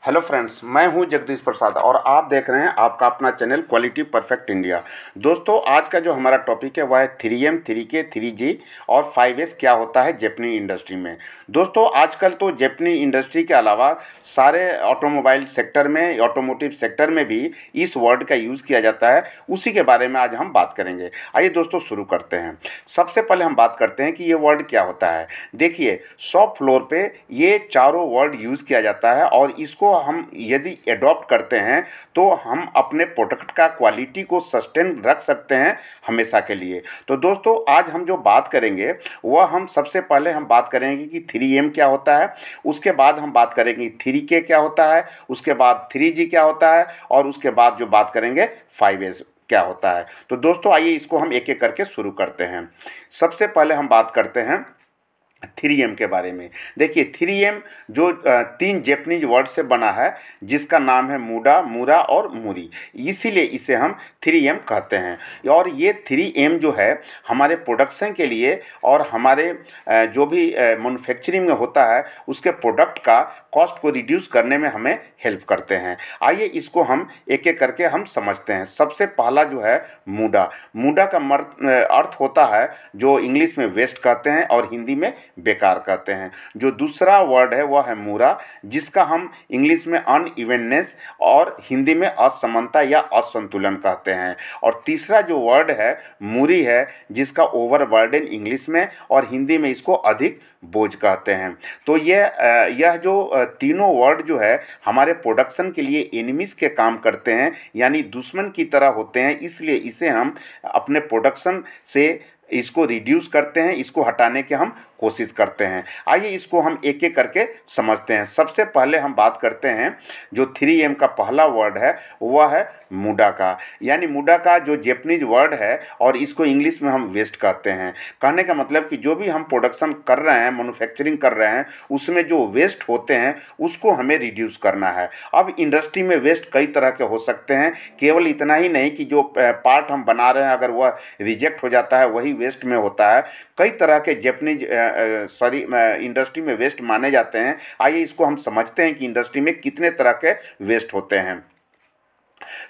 Hello friends, मैं हूं जगदीश प्रसाद और आप देख रहे हैं आपका अपना चैनल क्वालिटी परफेक्ट इंडिया। दोस्तों, आज का जो हमारा टॉपिक है वह है 3M, 3K, 3G और 5S क्या होता है जापानी इंडस्ट्री में। दोस्तों, आजकल तो जापानी इंडस्ट्री के अलावा सारे ऑटोमोबाइल सेक्टर में, ऑटोमोटिव सेक्टर में भी इस वर्ड का यूज़ किया जाता है। उसी के बारे में आज हम बात करेंगे। आइए दोस्तों, शुरू करते हैं। सबसे पहले हम बात करते हैं कि ये वर्ड क्या होता है। देखिए, शॉप फ्लोर पे ये चारों वर्ड यूज़ किया जाता है और इसको हम यदि एडॉप्ट करते हैं तो हम अपने प्रोडक्ट का क्वालिटी को सस्टेन रख सकते हैं हमेशा के लिए। तो दोस्तों, आज हम जो बात करेंगे वह हम सबसे पहले हम बात करेंगे कि 3M क्या होता है, उसके बाद हम बात करेंगे 3K क्या होता है, उसके बाद 3G क्या होता है और उसके बाद जो बात करेंगे 5S क्या होता है। तो दोस्तों, आइए इसको हम एक एक करके शुरू करते हैं। सबसे पहले हम बात करते हैं 3M के बारे में। देखिए, 3M जो 3 जैपनीज वर्ड से बना है, जिसका नाम है मुडा, मुरा और मुरी, इसीलिए इसे हम 3M कहते हैं। और ये 3M जो है हमारे प्रोडक्शन के लिए और हमारे जो भी मैन्युफैक्चरिंग में होता है उसके प्रोडक्ट का कॉस्ट को रिड्यूस करने में हमें हेल्प करते हैं। आइए इसको हम एक एक करके हम समझते हैं। सबसे पहला जो है मुडा। मुडा का अर्थ होता है जो इंग्लिश में वेस्ट कहते हैं और हिंदी में बेकार कहते हैं। जो दूसरा वर्ड है वह है मुरा, जिसका हम इंग्लिश में अनइवननेस और हिंदी में असमानता या असंतुलन कहते हैं। और तीसरा जो वर्ड है मुरी है, जिसका ओवरबर्डन इंग्लिश में और हिंदी में इसको अधिक बोझ कहते हैं। तो यह जो तीनों वर्ड जो है हमारे प्रोडक्शन के लिए एनिमीज के काम करते हैं, यानी दुश्मन की तरह होते हैं। इसलिए इसे हम अपने प्रोडक्शन से इसको रिड्यूस करते हैं, इसको हटाने की हम कोशिश करते हैं। आइए इसको हम एक एक करके समझते हैं। सबसे पहले हम बात करते हैं जो 3M का पहला वर्ड है वह है मुडा का, यानी मुडा का जो जैपनीज वर्ड है और इसको इंग्लिश में हम वेस्ट कहते हैं। कहने का मतलब कि जो भी हम प्रोडक्शन कर रहे हैं, मैन्युफैक्चरिंग कर रहे हैं, उसमें जो वेस्ट होते हैं उसको हमें रिड्यूस करना है। अब इंडस्ट्री में वेस्ट कई तरह के हो सकते हैं, केवल इतना ही नहीं कि जो पार्ट हम बना रहे हैं अगर वह रिजेक्ट हो जाता है वही वेस्ट में होता है। कई तरह के जैपनीज इंडस्ट्री में वेस्ट माने जाते हैं। आइए इसको हम समझते हैं कि इंडस्ट्री में कितने तरह के वेस्ट होते हैं।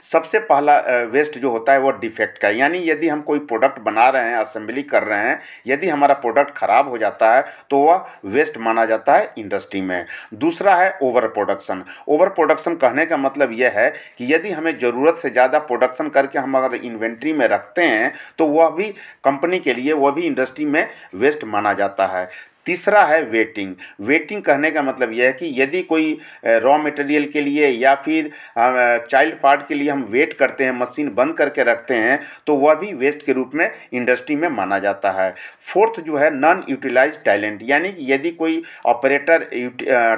सबसे पहला वेस्ट जो होता है वो डिफेक्ट का, यानी यदि हम कोई प्रोडक्ट बना रहे हैं, असेंबली कर रहे हैं, यदि हमारा प्रोडक्ट खराब हो जाता है तो वह वेस्ट माना जाता है इंडस्ट्री में। दूसरा है ओवर प्रोडक्शन। ओवर प्रोडक्शन कहने का मतलब यह है कि यदि हमें ज़रूरत से ज़्यादा प्रोडक्शन करके हम अगर इन्वेंट्री में रखते हैं तो वह भी कंपनी के लिए, वह भी इंडस्ट्री में वेस्ट माना जाता है। तीसरा है वेटिंग। वेटिंग कहने का मतलब यह है कि यदि कोई रॉ मटेरियल के लिए या फिर चाइल्ड पार्ट के लिए हम वेट करते हैं, मशीन बंद करके रखते हैं, तो वह भी वेस्ट के रूप में इंडस्ट्री में माना जाता है। फोर्थ जो है नॉन यूटिलाइज टैलेंट, यानी कि यदि कोई ऑपरेटर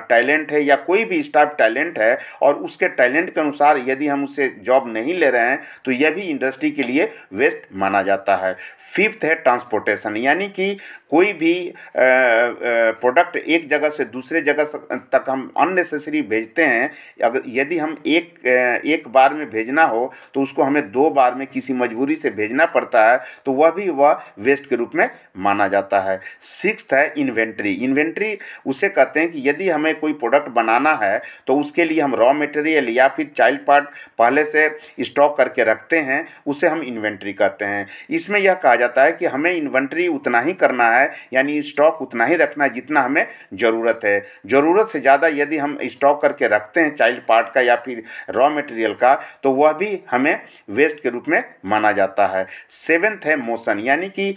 टैलेंट है या कोई भी स्टाफ टैलेंट है और उसके टैलेंट के अनुसार यदि हम उससे जॉब नहीं ले रहे हैं तो यह भी इंडस्ट्री के लिए वेस्ट माना जाता है। फिफ्थ है ट्रांसपोर्टेशन, यानी कि कोई भी प्रोडक्ट एक जगह से दूसरे जगह तक हम अननेसेसरी भेजते हैं। अगर यदि हम एक बार में भेजना हो तो उसको हमें 2 बार में किसी मजबूरी से भेजना पड़ता है, तो वह वेस्ट के रूप में माना जाता है। सिक्स्थ है इन्वेंट्री। इन्वेंट्री उसे कहते हैं कि यदि हमें कोई प्रोडक्ट बनाना है तो उसके लिए हम रॉ मटेरियल या फिर चाइल्ड पार्ट पहले से स्टॉक करके रखते हैं, उसे हम इन्वेंट्री कहते हैं। इसमें यह कहा जाता है कि हमें इन्वेंट्री उतना ही करना है, यानी स्टॉक उतना ही रखना जितना हमें ज़रूरत है। ज़रूरत से ज़्यादा यदि हम स्टॉक करके रखते हैं चाइल्ड पार्ट का या फिर रॉ मटेरियल का, तो वह भी हमें वेस्ट के रूप में माना जाता है। सेवेंथ है मोशन, यानी कि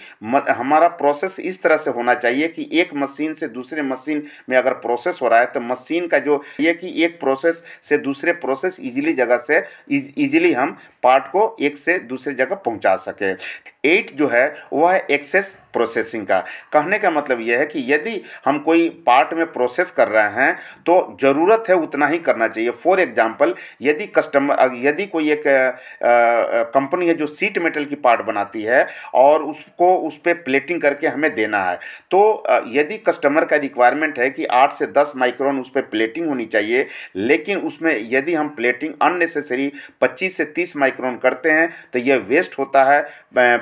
हमारा प्रोसेस इस तरह से होना चाहिए कि एक मशीन से दूसरे मशीन में अगर प्रोसेस हो रहा है तो मशीन का जो ये कि एक प्रोसेस से दूसरे प्रोसेस ईजिली हम पार्ट को एक से दूसरे जगह पहुंचा सके। 8 जो है वह है एक्सेस प्रोसेसिंग का। कहने का मतलब यह है कि यदि हम कोई पार्ट में प्रोसेस कर रहे हैं तो ज़रूरत है उतना ही करना चाहिए। फॉर एग्जांपल, यदि कोई एक कंपनी है जो सीट मेटल की पार्ट बनाती है और उसको उस पर प्लेटिंग करके हमें देना है, तो यदि कस्टमर का रिक्वायरमेंट है कि 8 से 10 माइक्रोन उस पर प्लेटिंग होनी चाहिए, लेकिन उसमें यदि हम प्लेटिंग अननेसेसरी 25 से 30 माइक्रोन करते हैं तो यह वेस्ट होता है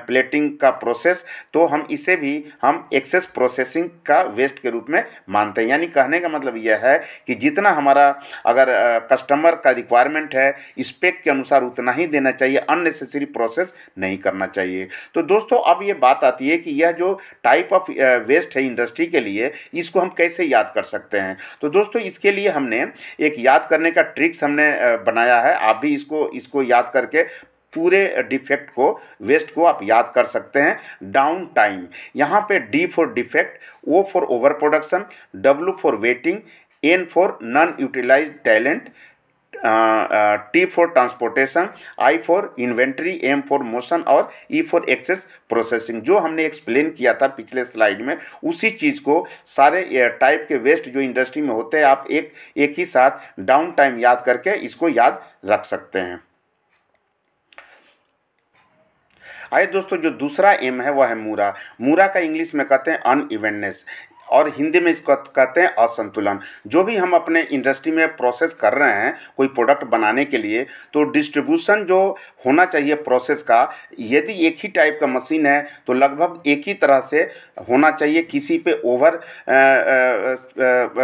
प्लेटिंग का प्रोसेस। तो हम इसे भी हम एक्सेस प्रोसेसिंग का वेस्ट के रूप में मानते हैं। यानी कहने का मतलब यह है कि जितना हमारा अगर कस्टमर का रिक्वायरमेंट है स्पेक के अनुसार उतना ही देना चाहिए, अननेसेसरी प्रोसेस नहीं करना चाहिए। तो दोस्तों अब ये बात आती है कि यह जो टाइप ऑफ वेस्ट है इंडस्ट्री के लिए, इसको हम कैसे याद कर सकते हैं। तो दोस्तों इसके लिए हमने एक याद करने का ट्रिक्स हमने बनाया है। आप भी इसको याद करके पूरे डिफेक्ट को, वेस्ट को आप याद कर सकते हैं। डाउन टाइम, यहाँ पे D for defect, O for over production, W for waiting, N for non utilized talent, T for transportation, I for inventory, M for motion और ई फॉर एक्सेस प्रोसेसिंग। जो हमने एक्सप्लेन किया था पिछले slide में, उसी चीज़ को सारे टाइप के वेस्ट जो इंडस्ट्री में होते हैं आप एक ही साथ डाउन टाइम याद करके इसको याद रख सकते हैं। आइए दोस्तों, जो दूसरा एम है वह है मूरा। मूरा का इंग्लिश में कहते हैं अनइवननेस और हिंदी में इसको कहते हैं असंतुलन। जो भी हम अपने इंडस्ट्री में प्रोसेस कर रहे हैं कोई प्रोडक्ट बनाने के लिए, तो डिस्ट्रीब्यूशन जो होना चाहिए प्रोसेस का, यदि एक ही टाइप का मशीन है तो लगभग एक ही तरह से होना चाहिए। किसी पे ओवर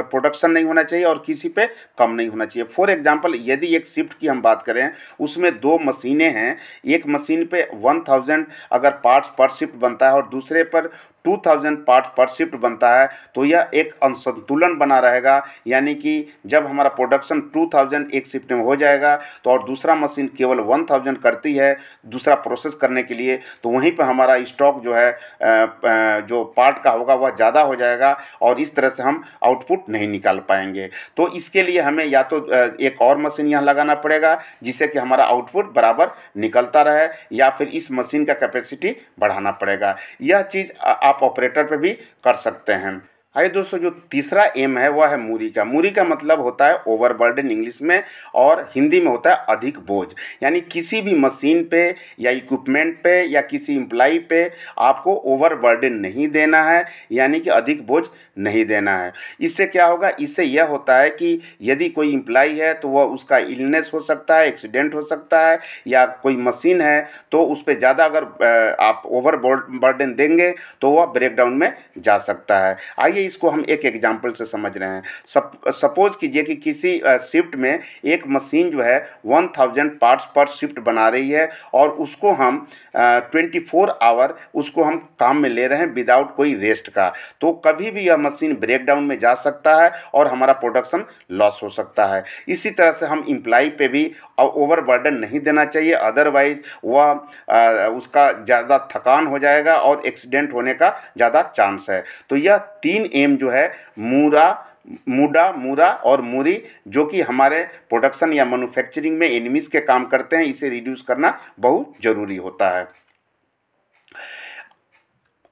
प्रोडक्शन नहीं होना चाहिए और किसी पे कम नहीं होना चाहिए। फॉर एग्जांपल, यदि एक शिफ्ट की हम बात करें, उसमें 2 मशीनें हैं, एक मशीन पे 1000 अगर पार्ट्स पर शिफ्ट बनता है और दूसरे पर 2000 पार्ट्स पर शिफ्ट बनता है, तो यह एक असंतुलन बना रहेगा। यानी कि जब हमारा प्रोडक्शन 2000 एक शिफ्ट में हो जाएगा तो और दूसरा मशीन केवल 1000 करती है दूसरा प्रोसेस करने के लिए, तो वहीं पर हमारा स्टॉक जो है जो पार्ट का होगा वह ज़्यादा हो जाएगा और इस तरह से हम आउटपुट नहीं निकाल पाएंगे। तो इसके लिए हमें या तो एक और मशीन यहाँ लगाना पड़ेगा जिससे कि हमारा आउटपुट बराबर निकलता रहे, या फिर इस मशीन का कैपेसिटी बढ़ाना पड़ेगा। यह चीज़ आप ऑपरेटर पे भी कर सकते हैं। आइए दोस्तों, जो तीसरा एम है वह है मूरी का। मूरी का मतलब होता है ओवरबर्डन इंग्लिश में, और हिंदी में होता है अधिक बोझ। यानी किसी भी मशीन पे या इक्विपमेंट पे या किसी एम्प्लाई पे आपको ओवरबर्डन नहीं देना है, यानी कि अधिक बोझ नहीं देना है। इससे क्या होगा, इससे यह होता है कि यदि कोई एम्प्लाई है तो वह उसका इलनेस हो सकता है, एक्सीडेंट हो सकता है, या कोई मशीन है तो उस पर ज़्यादा अगर आप ओवरबर्डन देंगे तो वह ब्रेकडाउन में जा सकता है। आइए इसको हम एक एग्जांपल से समझ रहे हैं। सपोज कीजिए कि किसी शिफ्ट में एक मशीन जो है 1000 पार्ट्स पर शिफ्ट बना रही है और उसको हम 24 आवर उसको हम काम में ले रहे हैं विदाउट कोई रेस्ट का। तो कभी भी यह मशीन ब्रेकडाउन में जा सकता है और हमारा प्रोडक्शन लॉस हो सकता है। इसी तरह से हम एम्प्लाई पे भी ओवरबर्डन नहीं देना चाहिए, अदरवाइज वह उसका ज़्यादा थकान हो जाएगा और एक्सीडेंट होने का ज़्यादा चांस है। तो यह 3 एम जो है मूरा और मूरी, जो कि हमारे प्रोडक्शन या मैन्युफैक्चरिंग में एनिमीज के काम करते हैं, इसे रिड्यूस करना बहुत ज़रूरी होता है।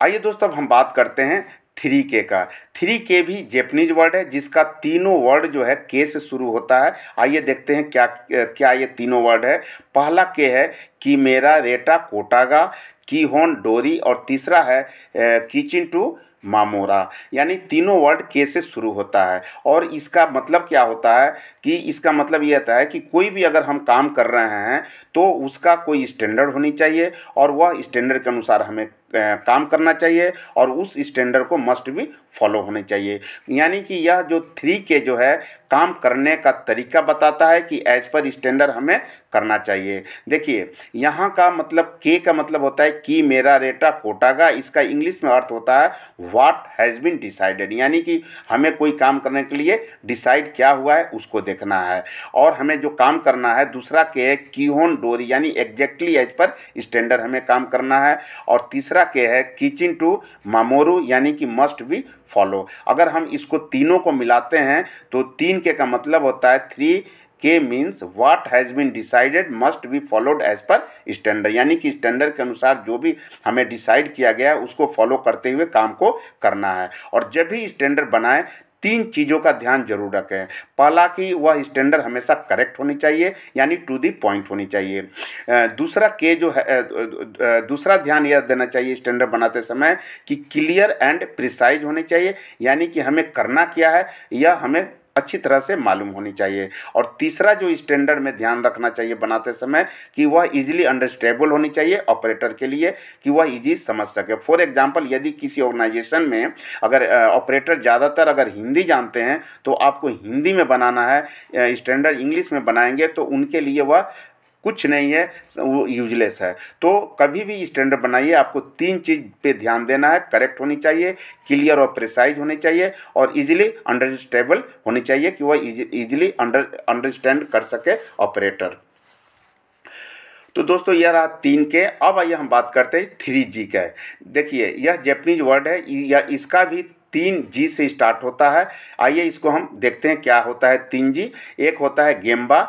आइए दोस्तों, अब हम बात करते हैं 3K का। 3K भी जैपनीज वर्ड है जिसका तीनों वर्ड जो है के से शुरू होता है। आइए देखते हैं क्या ये तीनों वर्ड है। पहला के है कीमेरा रेटा कोटागा कीहोन डोरी, और तीसरा है किचिन टू मामोरा। यानी तीनों वर्ड के से शुरू होता है। और इसका मतलब क्या होता है कि इसका मतलब ये होता है कि कोई भी अगर हम काम कर रहे हैं तो उसका कोई स्टैंडर्ड होनी चाहिए और वह स्टैंडर्ड के अनुसार हमें काम करना चाहिए और उस स्टैंडर्ड को मस्ट भी फॉलो होने चाहिए। यानी कि यह जो 3K जो है काम करने का तरीका बताता है कि एज पर स्टैंडर्ड हमें करना चाहिए। देखिए यहाँ का मतलब के का मतलब होता है कि मेरा रेटा कोटागा। इसका इंग्लिश में अर्थ होता है व्हाट हैज़ बीन डिसाइडेड, यानी कि हमें कोई काम करने के लिए डिसाइड क्या हुआ है उसको देखना है। और हमें जो काम करना है दूसरा के है कीहोन डोरी, यानी एग्जैक्टली एज पर स्टैंडर्ड हमें काम करना है। और तीसरा के है किचिन टू मामोरू, यानी कि मस्ट बी फॉलो। अगर हम इसको तीनों को मिलाते हैं तो 3K का मतलब होता है 3K means what has been decided must be followed as per standard, यानी कि स्टैंडर्ड के अनुसार जो भी हमें डिसाइड किया गया है उसको फॉलो करते हुए काम को करना है। और जब भी स्टैंडर्ड बनाएं 3 चीज़ों का ध्यान जरूर रखें। पहला कि वह स्टैंडर्ड हमेशा करेक्ट होनी चाहिए, यानी टू द पॉइंट होनी चाहिए। दूसरा के जो है दूसरा ध्यान यह देना चाहिए स्टैंडर्ड बनाते समय कि क्लियर एंड प्रिसाइज होनी चाहिए, यानी कि हमें करना क्या है यह हमें अच्छी तरह से मालूम होनी चाहिए। और तीसरा जो स्टैंडर्ड में ध्यान रखना चाहिए बनाते समय कि वह इजीली अंडरस्टैंडेबल होनी चाहिए ऑपरेटर के लिए, कि वह इजी समझ सके। फॉर एग्जांपल, यदि किसी ऑर्गेनाइजेशन में अगर ऑपरेटर ज़्यादातर अगर हिंदी जानते हैं तो आपको हिंदी में बनाना है, स्टैंडर्ड इंग्लिश में बनाएंगे तो उनके लिए वह कुछ नहीं है, वो यूजलेस है। तो कभी भी स्टैंडर्ड बनाइए, आपको 3 चीज़ पे ध्यान देना है। करेक्ट होनी चाहिए, क्लियर और प्रिसाइज होनी चाहिए, और इजीली अंडरस्टैंडेबल होनी चाहिए कि वह इजीली अंडरस्टैंड कर सके ऑपरेटर। तो दोस्तों यह रहा 3 के। अब आइए हम बात करते हैं 3G का। देखिए यह जैपनीज वर्ड है, या इसका भी 3G से स्टार्ट होता है। आइए इसको हम देखते हैं क्या होता है 3G। एक होता है गेम्बा,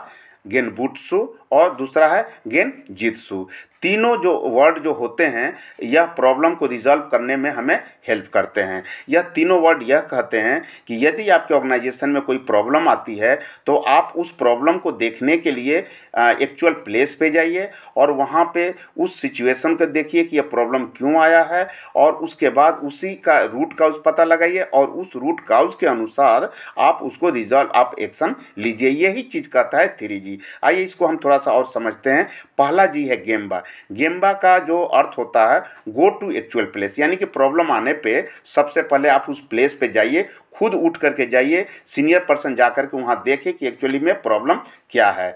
गेनबुत्सु, और दूसरा है गेनजित्सु। तीनों जो वर्ड जो होते हैं यह प्रॉब्लम को रिजॉल्व करने में हमें हेल्प करते हैं। यह तीनों वर्ड यह कहते हैं कि यदि आपके ऑर्गेनाइजेशन में कोई प्रॉब्लम आती है तो आप उस प्रॉब्लम को देखने के लिए एक्चुअल प्लेस पे जाइए और वहाँ पे उस सिचुएशन को देखिए कि यह प्रॉब्लम क्यों आया है, और उसके बाद उसी का रूट काउज पता लगाइए और उस रूट काउज के अनुसार आप उसको रिजॉल्व, आप एक्शन लीजिए। यही चीज़ कहता है 3G। आइए इसको हम थोड़ा सा और समझते हैं। पहला जी है गेम्बा। गेम्बा का जो अर्थ होता है गो टू एक्चुअल प्लेस, यानी कि प्रॉब्लम आने पे सबसे पहले आप उस प्लेस पे जाइए, खुद उठ करके जाइए, सीनियर पर्सन जा करके वहाँ देखें कि एक्चुअली में प्रॉब्लम क्या है।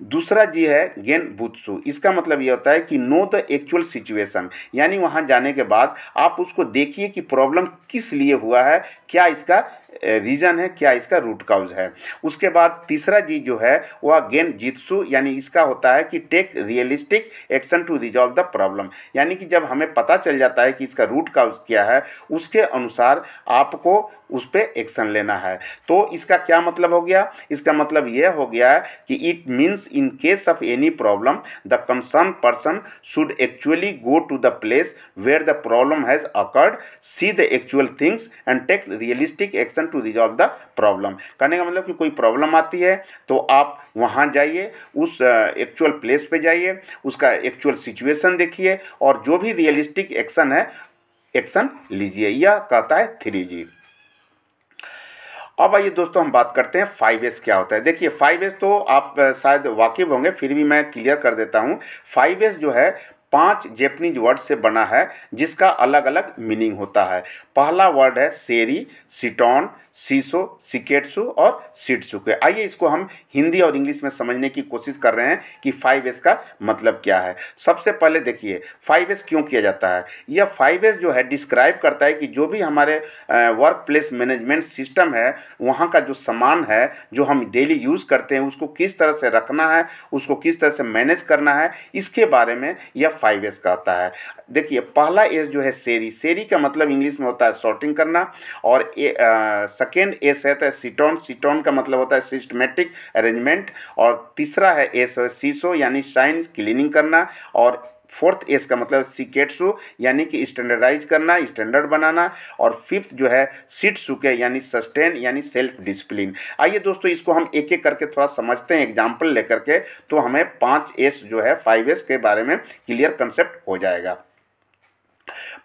दूसरा जी है गेनबुत्सु। इसका मतलब ये होता है कि नो द एक्चुअल सिचुएशन, यानी वहाँ जाने के बाद आप उसको देखिए कि प्रॉब्लम किस लिए हुआ है, क्या इसका रीज़न है, क्या इसका रूट काउज है। उसके बाद तीसरा जी जो है वह गेनजित्सु, यानी इसका होता है कि take realistic action to resolve the problem, यानी कि जब हमें पता चल जाता है कि इसका रूट काउज क्या है उसके अनुसार आपको उस पर एक्शन लेना है। तो इसका क्या मतलब हो गया? इसका मतलब यह हो गया कि it means in case of any problem the concern person should actually go to the place where the problem has occurred, see the actual things and take realistic action to resolve the problem. कहने का मतलब कि कोई problem आती है तो आप वहाँ जाइए, उस एक्चुअल प्लेस पे जाइए, उसका एक्चुअल सिचुएशन देखिए और जो भी रियलिस्टिक एक्शन है एक्शन लीजिए। यह कहता है 3G। अब आइए दोस्तों हम बात करते हैं 5S क्या होता है। देखिए 5S तो आप शायद वाकिफ होंगे, फिर भी मैं क्लियर कर देता हूँ। 5S जो है 5 जैपनीज वर्ड से बना है जिसका अलग अलग मीनिंग होता है। पहला वर्ड है सेरी, सिटॉन, सीसो, सिकेट्सु और सिट्सुके। आइए इसको हम हिंदी और इंग्लिश में समझने की कोशिश कर रहे हैं कि 5S का मतलब क्या है। सबसे पहले देखिए 5S क्यों किया जाता है। यह 5S जो है डिस्क्राइब करता है कि जो भी हमारे वर्क प्लेस मैनेजमेंट सिस्टम है, वहाँ का जो सामान है जो हम डेली यूज़ करते हैं उसको किस तरह से रखना है, उसको किस तरह से मैनेज करना है, इसके बारे में यह 5S कहता है। देखिए पहला एस जो है सेरी, सेरी का मतलब इंग्लिश में होता है सॉर्टिंग करना, और सेकेंड एस है तो सिटॉन, सिटॉन का मतलब होता है सिस्टमेटिक अरेंजमेंट, और तीसरा है एस सीसो यानी शाइन, क्लीनिंग करना, और फोर्थ एस का मतलब सिकेट्सु यानी कि स्टैंडर्डाइज करना, स्टैंडर्ड बनाना, और फिफ्थ जो है सिट्सुके यानी सस्टेन यानी सेल्फ डिसिप्लिन। आइए दोस्तों इसको हम एक एक करके थोड़ा समझते हैं एग्जाम्पल लेकर के, तो हमें 5S जो है 5S के बारे में क्लियर कंसेप्ट हो जाएगा।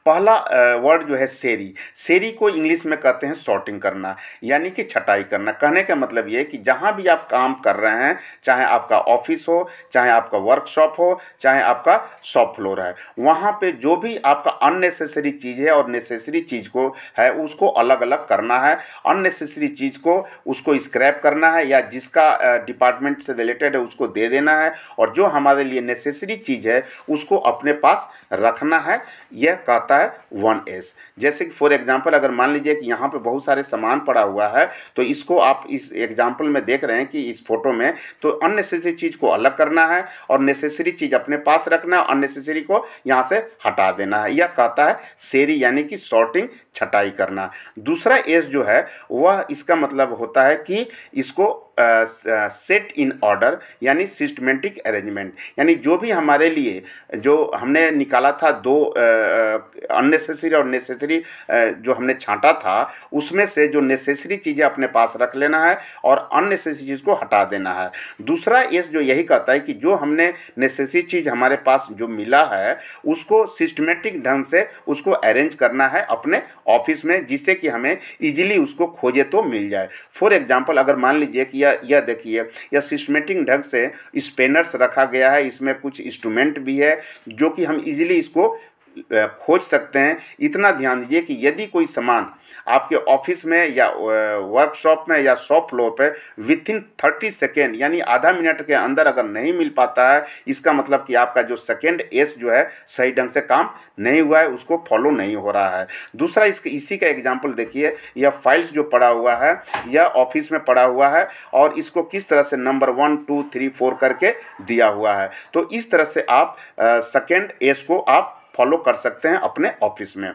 पहला वर्ड जो है सेरी, सेरी को इंग्लिश में कहते हैं सॉर्टिंग करना यानी कि छटाई करना। कहने का मतलब ये है कि जहाँ भी आप काम कर रहे हैं, चाहे आपका ऑफिस हो, चाहे आपका वर्कशॉप हो, चाहे आपका शॉप फ्लोर है, वहाँ पे जो भी आपका अननेसेसरी चीज़ है और नेसेसरी चीज़ को है उसको अलग अलग करना है। अननेसेसरी चीज़ को उसको स्क्रैप करना है या जिसका डिपार्टमेंट से रिलेटेड है उसको दे देना है, और जो हमारे लिए नेसेसरी चीज़ है उसको अपने पास रखना है। यह कहता है 1S। जैसे कि फॉर एग्जांपल अगर मान लीजिए कि यहाँ पे बहुत सारे सामान पड़ा हुआ है, तो इसको आप इस एग्जांपल में देख रहे हैं कि इस फोटो में, तो अननेसेसरी चीज़ को अलग करना है और नेसेसरी चीज़ अपने पास रखना है, अननेसेसरी को यहाँ से हटा देना है। यह कहता है सेरी यानी कि सॉर्टिंग, छटाई करना। दूसरा एस जो है वह इसका मतलब होता है कि इसको सेट इन ऑर्डर यानी सिस्टमेटिक अरेंजमेंट, यानी जो भी हमारे लिए जो हमने निकाला था दो अननेसेसरी और नेसेसरी जो हमने छांटा था, उसमें से जो नेसेसरी चीज़ें अपने पास रख लेना है और अननेसेसरी चीज़ को हटा देना है। दूसरा एस जो यही कहता है कि जो हमने नेसेसरी चीज़ हमारे पास जो मिला है उसको सिस्टमेटिक ढंग से उसको अरेंज करना है अपने ऑफिस में, जिससे कि हमें इजीली उसको खोजे तो मिल जाए। फॉर एग्जांपल अगर मान लीजिए कि यह देखिए यह सिस्टमेटिक ढंग से स्पेनर्स रखा गया है, इसमें कुछ इंस्ट्रूमेंट भी है जो कि हम इजीली इसको खोज सकते हैं। इतना ध्यान दीजिए कि यदि कोई सामान आपके ऑफिस में या वर्कशॉप में या शॉप फ्लोर पर विथिन 30 सेकेंड यानी आधा मिनट के अंदर अगर नहीं मिल पाता है, इसका मतलब कि आपका जो सेकेंड एस जो है सही ढंग से काम नहीं हुआ है, उसको फॉलो नहीं हो रहा है। दूसरा इसी का एग्जांपल देखिए, यह फाइल्स जो पड़ा हुआ है यह ऑफिस में पड़ा हुआ है और इसको किस तरह से नंबर 1 2 3 4 करके दिया हुआ है। तो इस तरह से आप सेकेंड एस को आप फॉलो कर सकते हैं अपने ऑफिस में।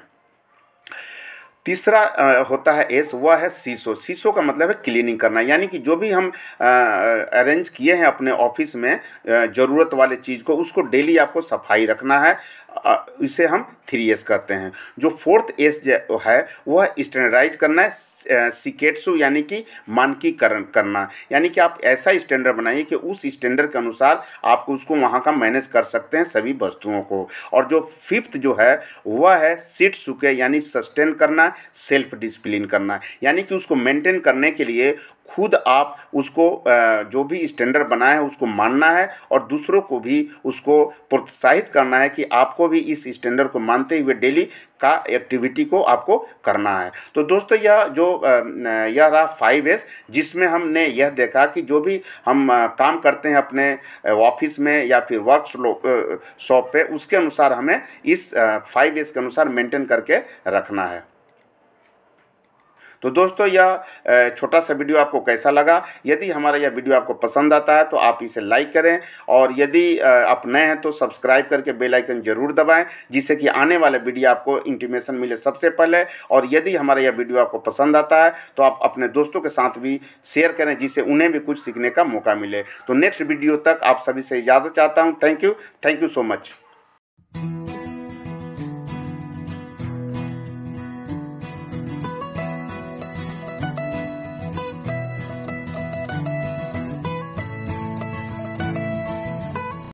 तीसरा होता है एस, वह है सीसो। सीसो का मतलब है क्लीनिंग करना, यानी कि जो भी हम अरेंज किए हैं अपने ऑफिस में ज़रूरत वाले चीज़ को, उसको डेली आपको सफाई रखना है। इसे हम 3S कहते हैं। जो फोर्थ एस जो है वह स्टैंडर्डाइज करना है, सिकेट्सु यानी कि मानकीकरण करना, यानी कि आप ऐसा स्टैंडर्ड बनाइए कि उस स्टैंडर्ड के अनुसार आपको उसको वहाँ का मैनेज कर सकते हैं सभी वस्तुओं को। और जो फिफ्थ जो है वह है शित्सुके यानी सस्टेन करना, सेल्फ डिसिप्लिन करना, यानी कि उसको मेंटेन करने के लिए खुद आप उसको जो भी स्टैंडर्ड बनाए हैं उसको मानना है और दूसरों को भी उसको प्रोत्साहित करना है कि आपको भी इस स्टैंडर्ड को मानते हुए डेली का एक्टिविटी को आपको करना है। तो दोस्तों यह रहा 5S, जिसमें हमने यह देखा कि जो भी हम काम करते हैं अपने ऑफिस में या फिर वर्क शॉप पे, उसके अनुसार हमें इस 5S के अनुसार मेंटेन करके रखना है। तो दोस्तों यह छोटा सा वीडियो आपको कैसा लगा? यदि हमारा यह वीडियो आपको पसंद आता है तो आप इसे लाइक करें और यदि आप नए हैं तो सब्सक्राइब करके बेल आइकन जरूर दबाएं, जिससे कि आने वाले वीडियो आपको इंटीमेशन मिले सबसे पहले। और यदि हमारा यह वीडियो आपको पसंद आता है तो आप अपने दोस्तों के साथ भी शेयर करें, जिससे उन्हें भी कुछ सीखने का मौका मिले। तो नेक्स्ट वीडियो तक आप सभी से इजाज़त चाहता हूँ। Thank you so much.